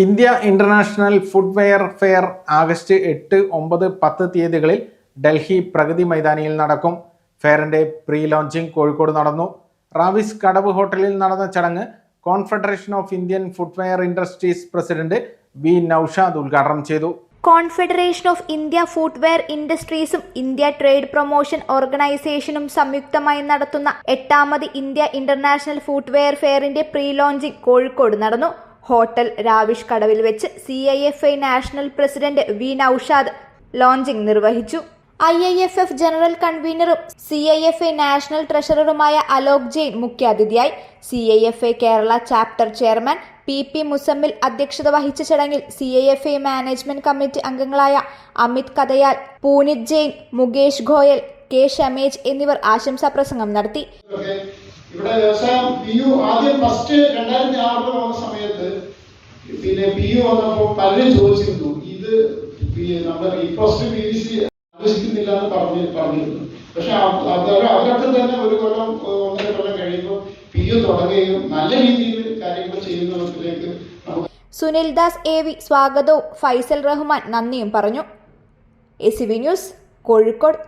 India international footwear fair August 8, 9, 10 തീയതികളിൽ ഡൽഹി പ്രഗതി മൈതാനിയിൽ നടക്കും. ഫെയറിന്റെ പ്രീ ലോഞ്ചിങ് കോഴിക്കോട് നടന്നു. റാവിസ് കടവ് ഹോട്ടലിൽ നടന്ന ചടങ്ങ് confederation of Indian footwear industries president V Naushad ഉദ്ഘാടനം ചെയ്തു. കോൺഫെഡറേഷൻ ഓഫ് ഇന്ത്യ ഫുട്വെയർ ഇൻഡസ്ട്രീസും ഇന്ത്യ ട്രേഡ് പ്രൊമോഷൻ ഓർഗനൈസേഷനും സംയുക്തമായി നടത്തുന്ന 8ാമത് ഇന്ത്യ ഇന്റർനാഷണൽ ഫുട്വെയർ ഫെയറിന്റെ പ്രീ ലോഞ്ചിങ് കോഴിക്കോട് നടന്നു. ഹോട്ടൽ രാവിഷ് കടവിൽ വെച്ച് CIFI national president V Naushad launching നിർവഹിച്ചു. IIFF ജനറൽ കൺവീനറും CIFI നാഷണൽ ട്രഷററുമായ അലോക് ജെയിൻ മുഖ്യാതിഥിയായി. CIFI Kerala chapter chairman PP Muzammil അധ്യക്ഷത വഹിച്ച ചടങ്ങിൽ CIFI മാനേജ്മെന്റ് കമ്മിറ്റി അംഗങ്ങളായ അമിത് കഥയാൽ, പൂനിത് ജെയിൻ, മുകേഷ് ഗോയൽ, K ഷമേജ് എന്നിവർ ആശംസാ പ്രസംഗം നടത്തി. ഇവിടെ വ്യവസായം PU ആദ്യം ഫസ്റ്റ് 2006 വന്ന സമയത്ത് പിന്നെ PU വന്നപ്പോൾ പലരും ചോദിച്ചിരുന്നു ഇത് നമ്മുടെ ഇപ്പോസ്റ്റ് PVC ആവശ്യിക്കുന്നില്ല എന്ന് പറഞ്ഞിരുന്നു. പക്ഷെ അവരൊക്കെ തന്നെ ഒരു കൊല്ലം 1.5 കൊല്ലം കഴിയുമ്പോൾ PU തുടങ്ങുകയും നല്ല രീതിയിൽ കാര്യങ്ങൾ ചെയ്യുന്നതിലേക്ക് സുനിൽ ദാസ് AV സ്വാഗതവും ഫൈസൽ റഹ്മാൻ നന്ദിയും പറഞ്ഞു. ACV news, Kozhikode.